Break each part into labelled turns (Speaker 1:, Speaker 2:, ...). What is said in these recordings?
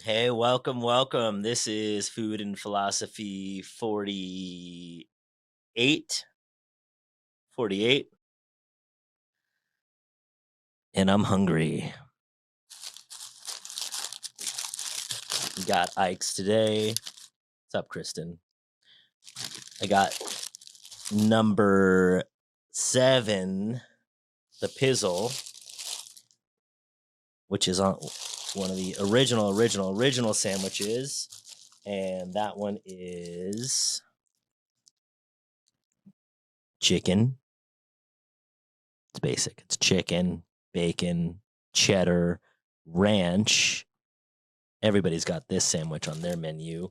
Speaker 1: Hey, welcome. This is Food and Philosophy 48, and I'm hungry. We got Ike's today. What's up, Kristen? I got number 7, the Pizzle, which is on one of the original sandwiches. And that one is chicken. It's basic. It's chicken, bacon, cheddar, ranch. Everybody's got this sandwich on their menu.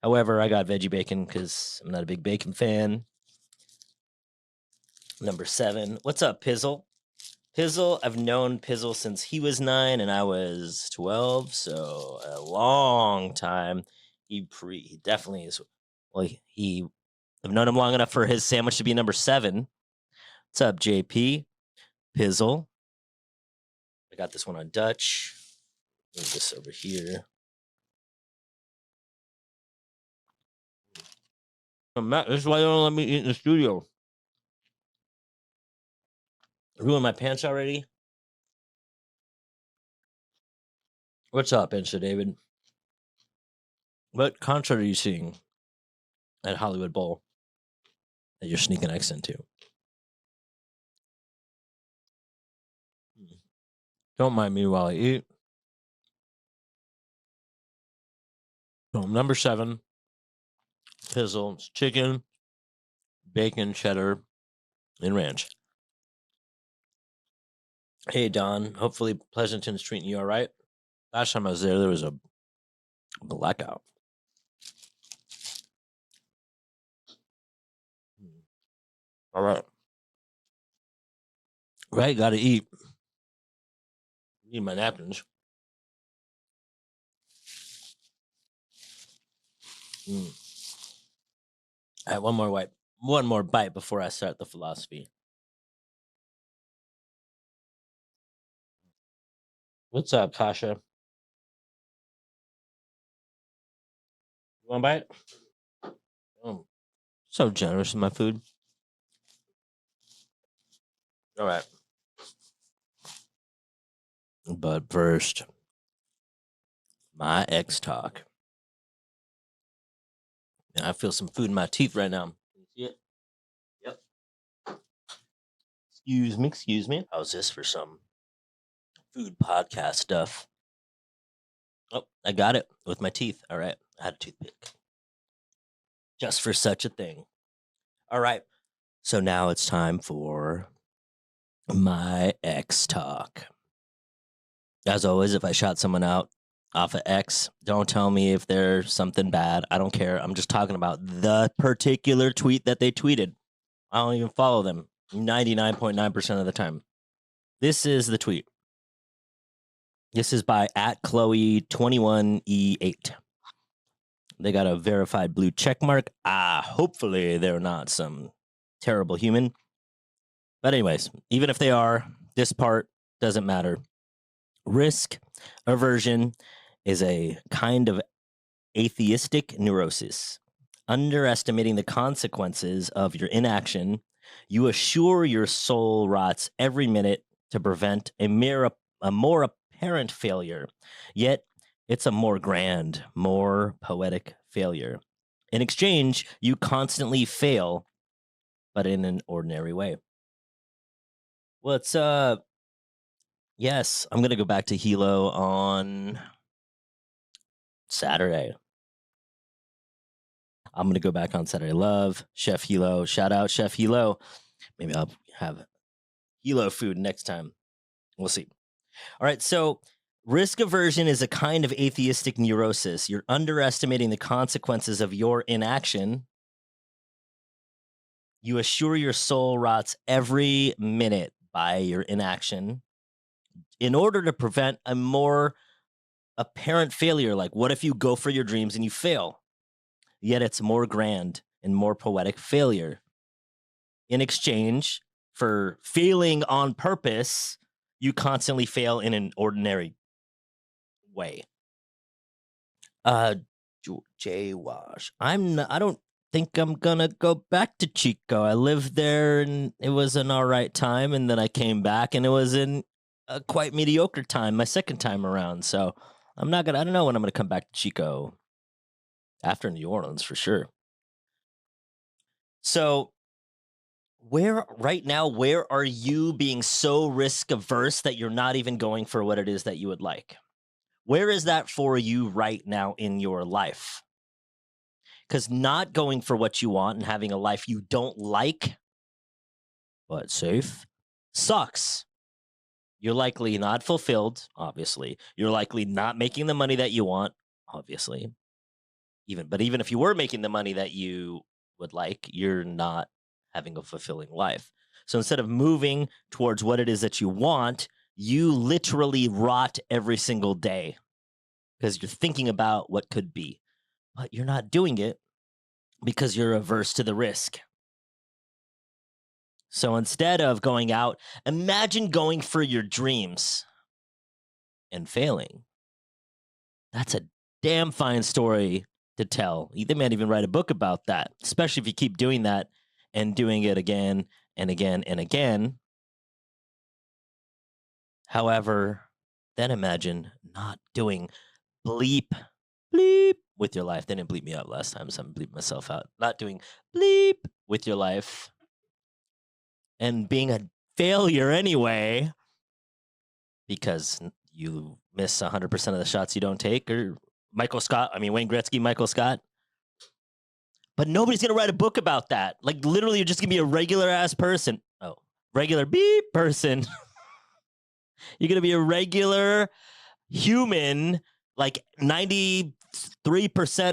Speaker 1: However, I got veggie bacon because I'm not a big bacon fan. Number 7. What's up, Pizzle? Pizzle, I've known Pizzle since he was 9 and I was 12, so a long time. He definitely is. Well, I've known him long enough for his sandwich to be number 7. What's up, JP? Pizzle. I got this one on Dutch. Move this over here. Matt, this is why they don't let me eat in the studio. Ruined my pants already? What's up, Insta David? What concert are you seeing at Hollywood Bowl that you're sneaking X into? Don't mind me while I eat. So number 7, Pizzle, it's chicken, bacon, cheddar, and ranch. Hey, Don. Hopefully Pleasanton's treating you all right. Last time I was there was a blackout. All right. Right, gotta eat. Need my napkins. All right, one more bite before I start the philosophy. What's up, Kasha? You want a bite? Oh, so generous in my food. All right. But first, my X talk. I feel some food in my teeth right now. Can you see it? Yep. Excuse me. How's this for some food podcast stuff? Oh, I got it with my teeth. All right. I had a toothpick. Just for such a thing. All right. So now it's time for my X talk. As always, if I shout someone out off of X, don't tell me if there's something bad. I don't care. I'm just talking about the particular tweet that they tweeted. I don't even follow them 99.9% of the time. This is the tweet. This is by @Chloe21E8. They got a verified blue check mark. Hopefully they're not some terrible human. But anyways, even if they are, this part doesn't matter. Risk aversion is a kind of atheistic neurosis. Underestimating the consequences of your inaction, you assure your soul rots every minute to prevent a more apparent failure. Yet, it's a more grand, more poetic failure. In exchange, you constantly fail, but in an ordinary way. What's up? Yes, I'm going to go back to Hilo on Saturday. I'm going to go back on Saturday. Love Chef Hilo. Shout out Chef Hilo. Maybe I'll have Hilo food next time. We'll see. All right. So, risk aversion is a kind of atheistic neurosis. You're underestimating the consequences of your inaction. You assure your soul rots every minute by your inaction in order to prevent a more apparent failure. Like, what if you go for your dreams and you fail? Yet it's more grand and more poetic failure. In exchange for failing on purpose, you constantly fail in an ordinary way. Uh, J Wash. I don't think I'm gonna go back to Chico. I lived there and it was an all right time, and then I came back and it was in a quite mediocre time my second time around. So I'm not gonna. I don't know when I'm gonna come back to Chico after New Orleans for sure. So where right now, where are you being so risk averse that you're not even going for what it is that you would like? Where is that for you right now in your life? Because not going for what you want and having a life you don't like, but safe, sucks. You're likely not fulfilled, obviously. You're likely not making the money that you want, obviously. Even if you were making the money that you would like, you're not having a fulfilling life. So instead of moving towards what it is that you want, you literally rot every single day because you're thinking about what could be, but you're not doing it because you're averse to the risk. So instead of going out, imagine going for your dreams and failing. That's a damn fine story to tell. They might even write a book about that, especially if you keep doing that and doing it again and again and again. However, then imagine not doing bleep, bleep with your life. They didn't bleep me out last time, so I'm bleeping myself out. Not doing bleep with your life and being a failure anyway because you miss 100% of the shots you don't take, or Wayne Gretzky, Michael Scott. But nobody's going to write a book about that. Like, literally, you're just going to be a regular ass person. Oh, regular beep person. You're going to be a regular human, like 93%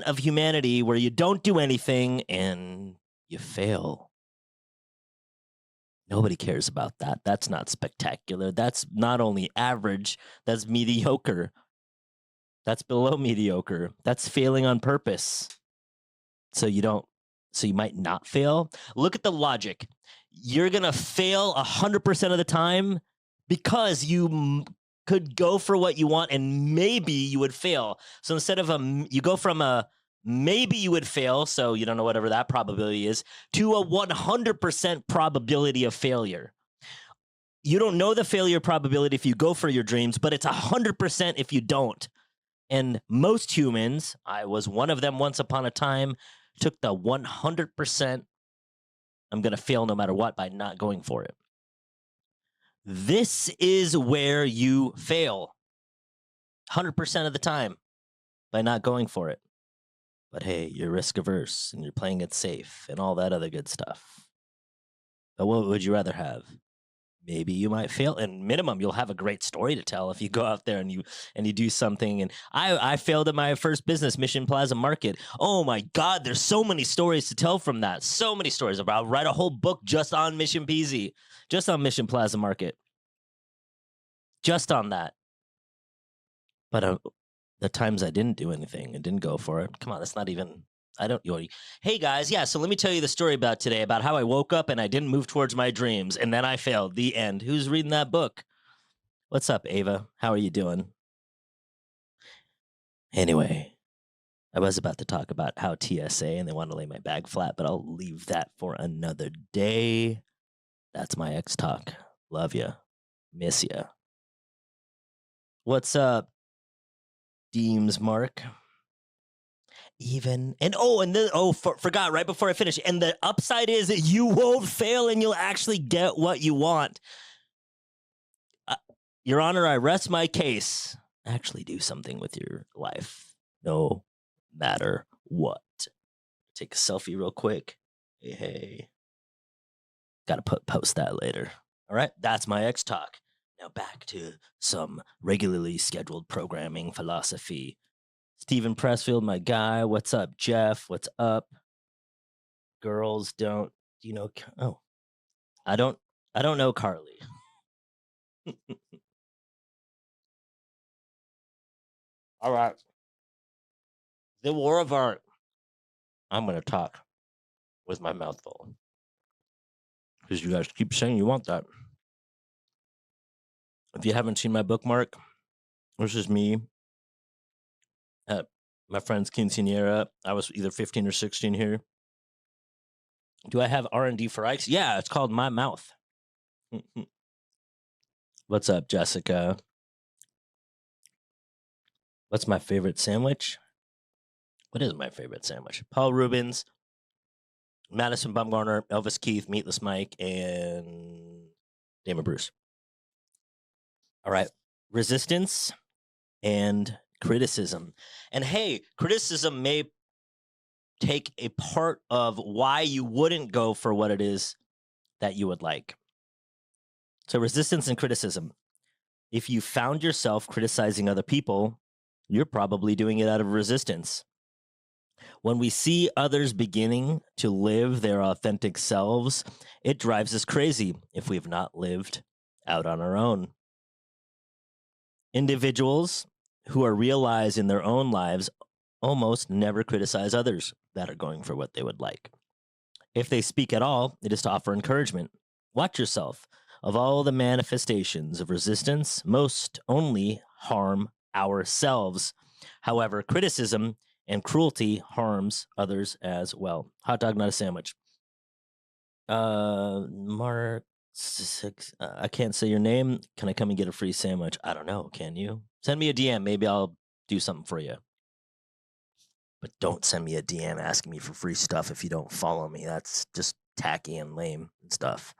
Speaker 1: of humanity, where you don't do anything and you fail. Nobody cares about that. That's not spectacular. That's not only average, that's mediocre. That's below mediocre. That's failing on purpose. So you might not fail. Look at the logic. You're going to fail 100% of the time because you could go for what you want and maybe you would fail. So instead of you go from a maybe you would fail, so you don't know whatever that probability is, to a 100% probability of failure. You don't know the failure probability if you go for your dreams, but it's 100% if you don't. And most humans, I was one of them once upon a time, took the 100% I'm going to fail no matter what by not going for it. This is where you fail 100% of the time by not going for it. But hey, you're risk averse and you're playing it safe and all that other good stuff. But what would you rather have? Maybe you might fail, and minimum you'll have a great story to tell if you go out there and you do something. And I failed at my first business, Mission Plaza Market. Oh my god, there's so many stories to tell from that. So many stories. I'll write a whole book just on Mission PZ, just on Mission Plaza Market, just on that. But the times I didn't do anything and didn't go for it, come on, that's not even. Hey guys, yeah, so let me tell you the story about today, about how I woke up and I didn't move towards my dreams and then I failed. The end. Who's reading that book? What's up, Ava? How are you doing? Anyway, I was about to talk about how TSA and they want to lay my bag flat, but I'll leave that for another day. That's my ex talk. Love ya. Miss ya. What's up, Deems Mark? Forgot right before I finish. And the upside is that you won't fail and you'll actually get what you want. Your Honor, I rest my case. Actually do something with your life, no matter what. Take a selfie real quick. Hey. Gotta post that later. All right, that's my X talk. Now back to some regularly scheduled programming philosophy. Stephen Pressfield, my guy. What's up, Jeff? What's up? Girls don't, you know? Oh, I don't know Carly. All right. The War of Art. I'm gonna talk with my mouth full because you guys keep saying you want that. If you haven't seen my bookmark, this is me at my friend's quinceanera. I was either 15 or 16 here. Do I have R&D for Ike's? Yeah, it's called My Mouth. What's up, Jessica? What's my favorite sandwich? What is my favorite sandwich? Paul Rubens, Madison Bumgarner, Elvis Keith, Meatless Mike, and Damon Bruce. All right. Resistance and criticism. And hey, criticism may take a part of why you wouldn't go for what it is that you would like. So resistance and criticism. If you found yourself criticizing other people, you're probably doing it out of resistance. When we see others beginning to live their authentic selves, it drives us crazy if we've not lived out on our own. Individuals who are realized in their own lives almost never criticize others that are going for what they would like. If they speak at all, it is to offer encouragement. Watch yourself. Of all the manifestations of resistance, most only harm ourselves. However, criticism and cruelty harms others as well. Hot dog, not a sandwich. Mark 6. I can't say your name. Can I come and get a free sandwich? I don't know. Can you? Send me a DM. Maybe I'll do something for you. But don't send me a DM asking me for free stuff if you don't follow me. That's just tacky and lame and stuff.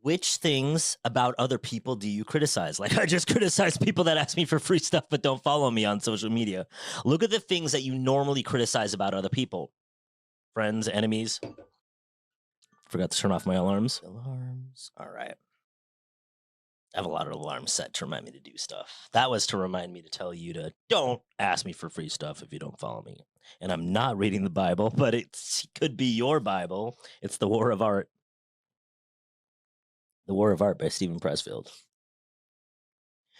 Speaker 1: Which things about other people do you criticize? Like, I just criticize people that ask me for free stuff but don't follow me on social media. Look at the things that you normally criticize about other people. Friends, enemies. Forgot to turn off my alarms. Alarms. All right. I have a lot of alarms set to remind me to do stuff. That was to remind me to tell you to don't ask me for free stuff if you don't follow me. And I'm not reading the Bible, but it could be your Bible. It's The War of Art. The War of Art by Stephen Pressfield.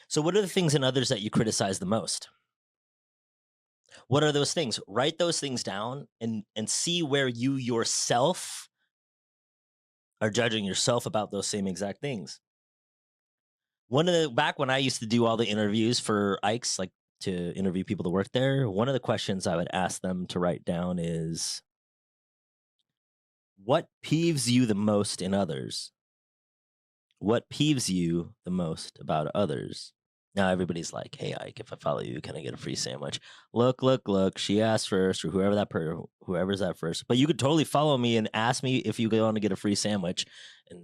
Speaker 1: So what are the things in others that you criticize the most? What are those things? Write those things down and see where you yourself are judging yourself about those same exact things. Back when I used to do all the interviews for Ike's, like to interview people to work there, one of the questions I would ask them to write down is, what peeves you the most in others? What peeves you the most about others? Now everybody's like, hey, Ike, if I follow you, can I get a free sandwich? Look, she asked first, or whoever's that first. But you could totally follow me and ask me if you want to get a free sandwich. And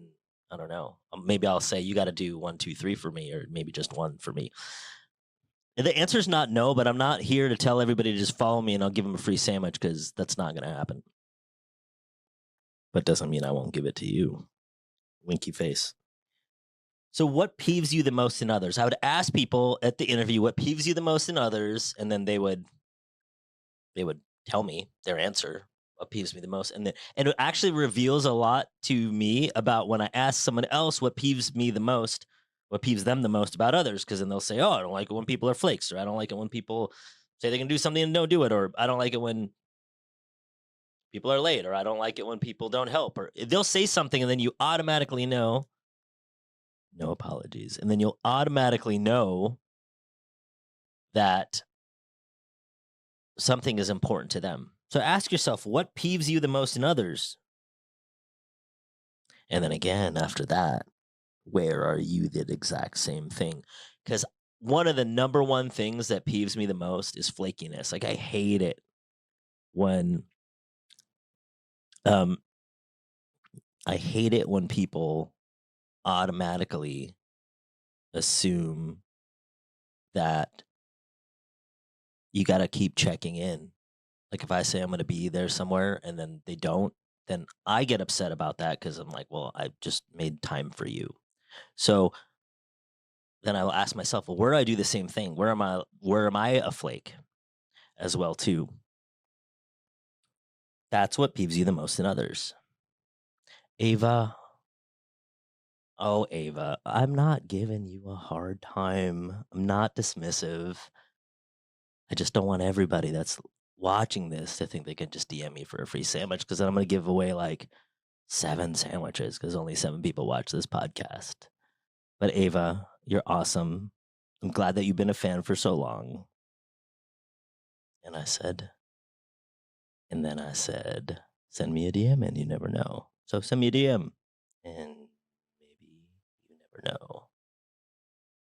Speaker 1: I don't know. Maybe I'll say you got to do 1, 2, 3 for me, or maybe just one for me. And the answer is not no, but I'm not here to tell everybody to just follow me and I'll give them a free sandwich, because that's not going to happen. But doesn't mean I won't give it to you. Winky face. So what peeves you the most in others? I would ask people at the interview what peeves you the most in others, and then they would tell me their answer, what peeves me the most. And it actually reveals a lot to me about when I ask someone else what peeves me the most, what peeves them the most about others, because then they'll say, oh, I don't like it when people are flakes, or I don't like it when people say they can do something and don't do it, or I don't like it when people are late, or I don't like it when people don't help, or they'll say something and then you automatically know, no apologies. And then you'll automatically know that something is important to them. So ask yourself, what peeves you the most in others? And then again, after that, where are you the exact same thing? Because one of the number one things that peeves me the most is flakiness. Like, I hate it when people automatically assume that you got to keep checking in. Like, if I say I'm going to be there somewhere and then they don't, then I get upset about that, because I'm like, well, I just made time for you. So then I will ask myself, well, where do I do the same thing? Where am I a flake as well too? That's what peeves you the most in others. Ava. Oh, Ava, I'm not giving you a hard time. I'm not dismissive. I just don't want everybody that's watching this to think they can just DM me for a free sandwich, because then I'm going to give away like 7 sandwiches, because only 7 people watch this podcast. But Ava, you're awesome. I'm glad that you've been a fan for so long. And then I said, send me a DM and you never know. So send me a DM and maybe you never know.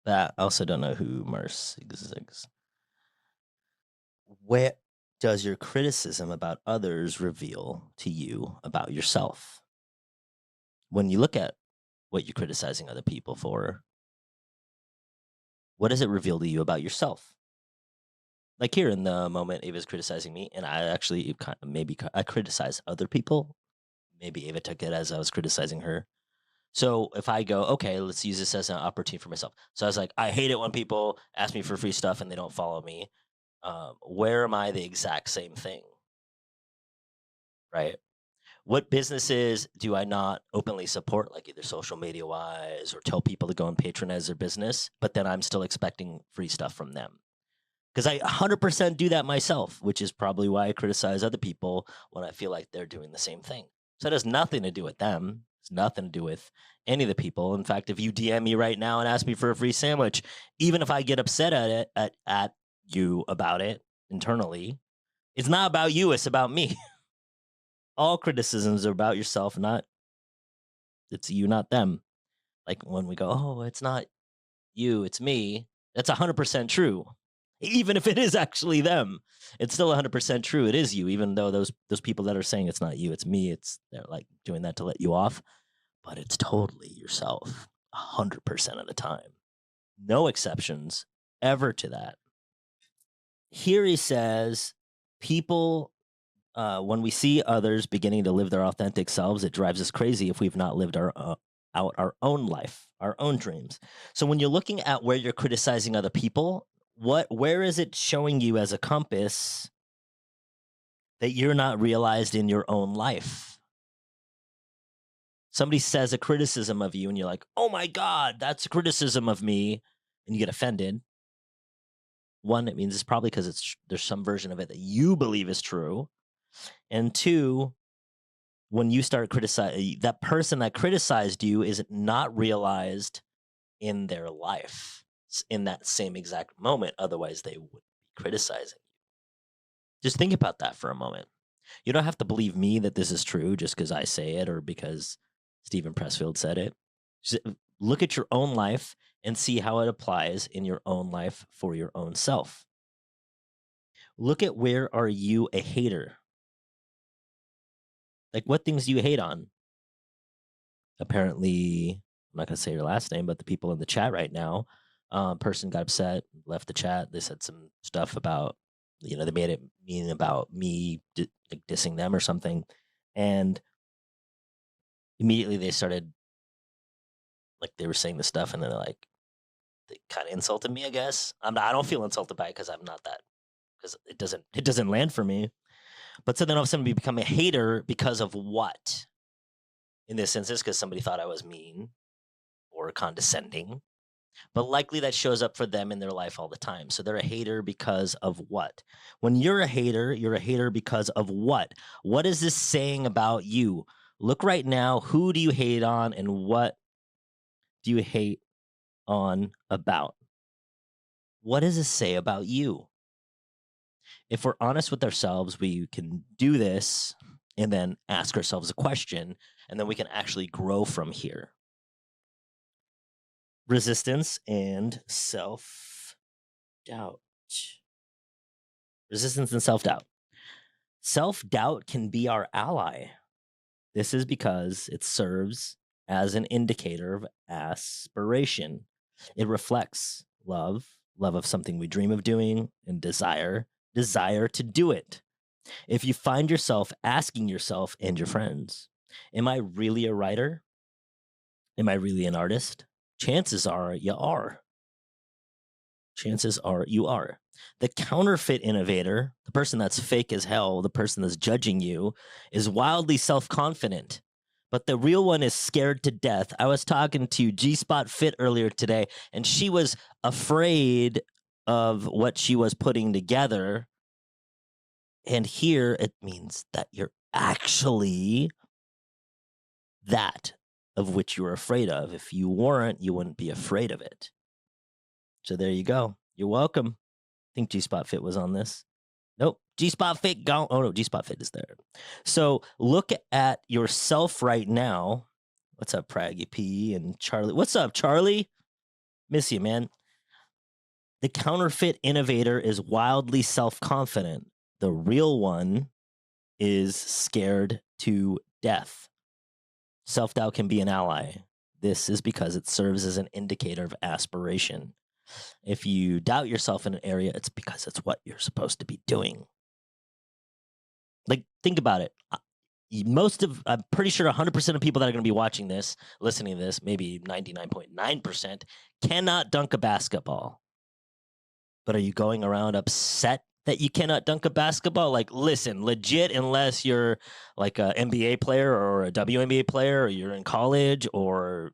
Speaker 1: But I also don't know who Mars is. Where does your criticism about others reveal to you about yourself? When you look at what you're criticizing other people for, what does it reveal to you about yourself? Like here in the moment, Ava's criticizing me, and I actually I criticize other people. Maybe Ava took it as I was criticizing her. So if I go, okay, let's use this as an opportunity for myself. So I was like, I hate it when people ask me for free stuff and they don't follow me. Where am I the exact same thing? Right? What businesses do I not openly support, like either social media wise or tell people to go and patronize their business, but then I'm still expecting free stuff from them? Because I 100% do that myself, which is probably why I criticize other people when I feel like they're doing the same thing. So it has nothing to do with them. It's nothing to do with any of the people. In fact, if you DM me right now and ask me for a free sandwich, even if I get upset at you about it internally, it's not about you, it's about me. All criticisms are about yourself, not it's you, not them. Like when we go, oh, it's not you, it's me. That's 100% true. Even if it is actually them, it's still 100% true. It is you, even though those people that are saying it's not you, it's me. They're like doing that to let you off, but it's totally yourself, 100% of the time. No exceptions ever to that. Here he says, people when we see others beginning to live their authentic selves, it drives us crazy if we've not lived out our own life, our own dreams. So when you're looking at where you're criticizing other people, where is it showing you as a compass that you're not realized in your own life? Somebody says a criticism of you and you're like, oh my God, that's a criticism of me. And you get offended. One, it means it's probably because there's some version of it that you believe is true. And two, when you start criticizing, that person that criticized you is not realized in their life in that same exact moment. Otherwise, they would be criticizing you. Just think about that for a moment. You don't have to believe me that this is true just because I say it or because Stephen Pressfield said it. Just look at your own life and see how it applies in your own life for your own self. Look at where are you a hater? Like what things do you hate on? Apparently, I'm not going to say your last name, but the people in the chat right now, person got upset, left the chat. They said some stuff about, they made it mean about me like dissing them or something. And immediately they started, like they were saying the stuff and then they kind of insulted me, I guess. I don't feel insulted by it because I'm not that, because it doesn't land for me. But so then all of a sudden we become a hater because of what? In this instance, because somebody thought I was mean or condescending, but likely that shows up for them in their life all the time. So they're a hater because of what? When you're a hater because of what? What is this saying about you? Look right now, who do you hate on and what do you hate on about? What does this say about you? If we're honest with ourselves, we can do this and then ask ourselves a question, and then we can actually grow from here. Resistance and self-doubt. Resistance and self-doubt. Self-doubt can be our ally. This is because it serves as an indicator of aspiration. It reflects love of something we dream of doing, and desire to do it. If you find yourself asking yourself and your friends, am I really a writer? Am I really an artist? Chances are you are. Chances are you are. The counterfeit innovator, the person that's fake as hell, the person that's judging you, is wildly self-confident. But the real one is scared to death. I was talking to G Spot Fit earlier today, and she was afraid of what she was putting together. And here it means that you're actually that of which you were afraid of. If you weren't, you wouldn't be afraid of it. So there you go. You're welcome. I think G Spot Fit was on this. Nope. G-Spot Fit gone. Oh no, G-Spot Fit is there. So look at yourself right now. What's up, Praggy P and Charlie? What's up, Charlie? Miss you, man. The counterfeit innovator is wildly self-confident. The real one is scared to death. Self-doubt can be an ally. This is because it serves as an indicator of aspiration. If you doubt yourself in an area, it's because it's what you're supposed to be doing. Like, think about it. I'm pretty sure 100% of people that are going to be watching this, listening to this, maybe 99.9%, cannot dunk a basketball. But are you going around upset that you cannot dunk a basketball? Like, listen, legit, unless you're like an NBA player or a WNBA player, or you're in college or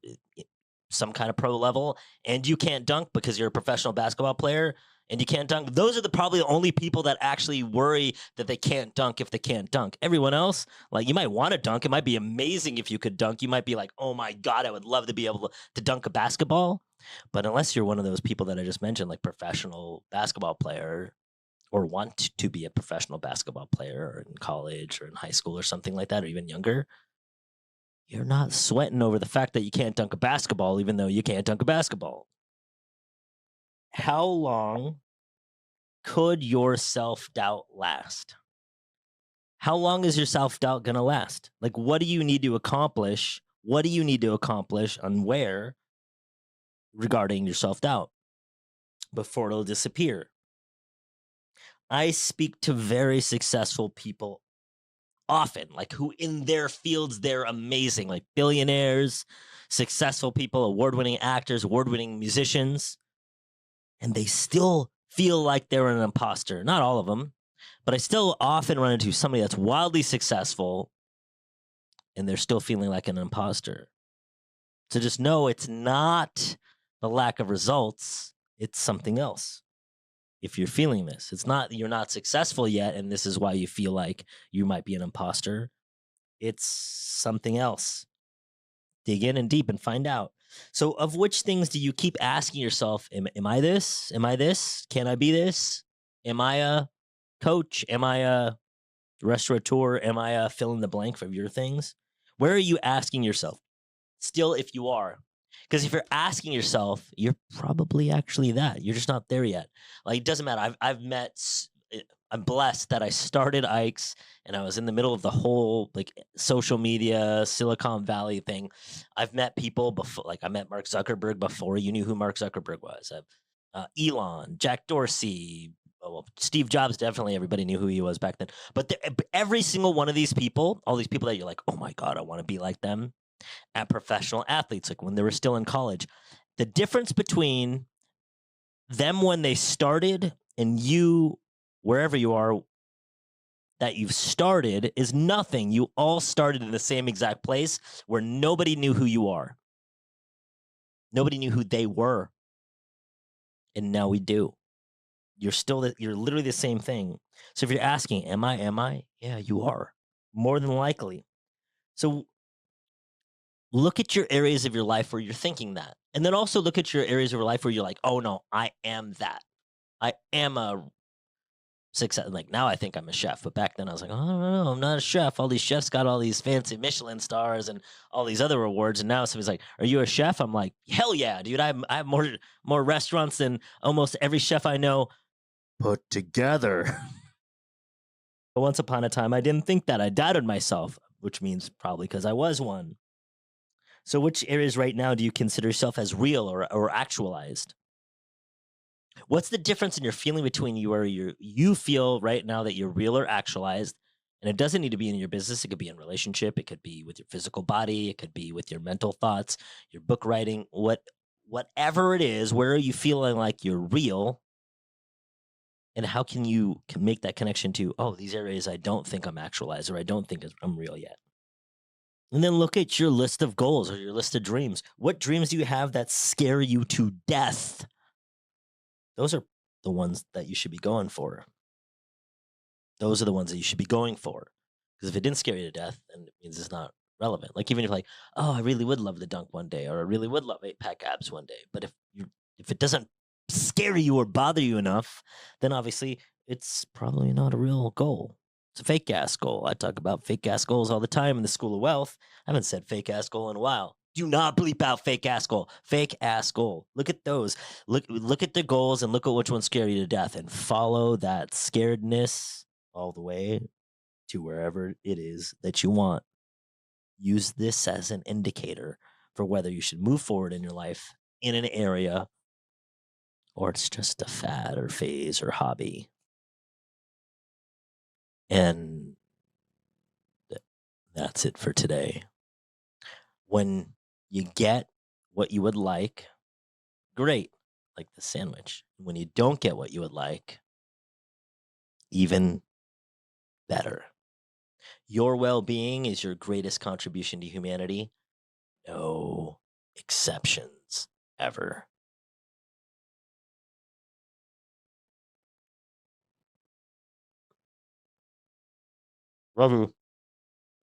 Speaker 1: some kind of pro level, and you can't dunk because you're a professional basketball player and you can't dunk. Those are probably the only people that actually worry that they can't dunk if they can't dunk. Everyone else, like, you might want to dunk. It might be amazing if you could dunk. You might be like, oh my God, I would love to be able to dunk a basketball. But unless you're one of those people that I just mentioned, like professional basketball player, or want to be a professional basketball player, or in college or in high school or something like that, or even younger, you're not sweating over the fact that you can't dunk a basketball, even though you can't dunk a basketball. How long could your self-doubt last? How long is your self-doubt going to last? Like, what do you need to accomplish? What do you need to accomplish and where regarding your self-doubt before it'll disappear? I speak to very successful people often, like, who in their fields, they're amazing, like billionaires, successful people, award-winning actors, award-winning musicians, and they still feel like they're an imposter. Not all of them, but I still often run into somebody that's wildly successful and they're still feeling like an imposter. So just know it's not the lack of results, it's something else. If you're feeling this, it's not you're not successful yet and this is why you feel like you might be an imposter. It's something else. Dig in and deep and find out. So, of which things do you keep asking yourself? Am I this? Am I this? Can I be this? Am I a coach? Am I a restaurateur? Am I a fill in the blank for your things? Where are you asking yourself? Still, if you are, because if you're asking yourself, you're probably actually that. You're just not there yet. Like, it doesn't matter. I'm blessed that I started Ike's and I was in the middle of the whole like social media Silicon Valley thing. I've met people before, like I met Mark Zuckerberg before you knew who Mark Zuckerberg was. Elon, Jack Dorsey, well, Steve Jobs, definitely everybody knew who he was back then. But every single one of these people, all these people that you're like, oh my God, I want to be like them, at professional athletes, like when they were still in college. The difference between them when they started and you, wherever you are, that you've started is nothing. You all started in the same exact place where nobody knew who you are. Nobody knew who they were. And now we do. You're literally the same thing. So if you're asking, am I? Yeah, you are. More than likely. So look at your areas of your life where you're thinking that. And then also look at your areas of your life where you're like, oh no, I am that. I am a success. Like now I think I'm a chef, but back then I was like, oh, no, I'm not a chef. All these chefs got all these fancy Michelin stars and all these other awards. And now somebody's like, are you a chef? I'm like, hell yeah, dude. I have more restaurants than almost every chef I know put together. But once upon a time, I didn't think that. I doubted myself, which means probably because I was one. So which areas right now do you consider yourself as real or actualized? What's the difference in your feeling between you where you feel right now that you're real or actualized? And it doesn't need to be in your business. It could be in relationship. It could be with your physical body. It could be with your mental thoughts, your book writing, whatever it is. Where are you feeling like you're real? And how can you make that connection to, oh, these areas I don't think I'm actualized or I don't think I'm real yet? And then look at your list of goals or your list of dreams. What dreams do you have that scare you to death? Those are the ones that you should be going for. Those are the ones that you should be going for. Because if it didn't scare you to death, then it means it's not relevant. Like even if like, oh, I really would love to dunk one day, or I really would love 8-pack abs one day. But if it doesn't scare you or bother you enough, then obviously it's probably not a real goal. It's a fake ass goal. I talk about fake ass goals all the time in the School of Wealth. I haven't said fake ass goal in a while. Do not bleep out fake ass goal. Fake ass goal. Look at those. Look at the goals and look at which ones scare you to death and follow that scaredness all the way to wherever it is that you want. Use this as an indicator for whether you should move forward in your life in an area or it's just a fad or phase or hobby. And that's it for today. When you get what you would like, great, like the sandwich. When you don't get what you would like, even better. Your well being is your greatest contribution to humanity. No exceptions ever. Love you.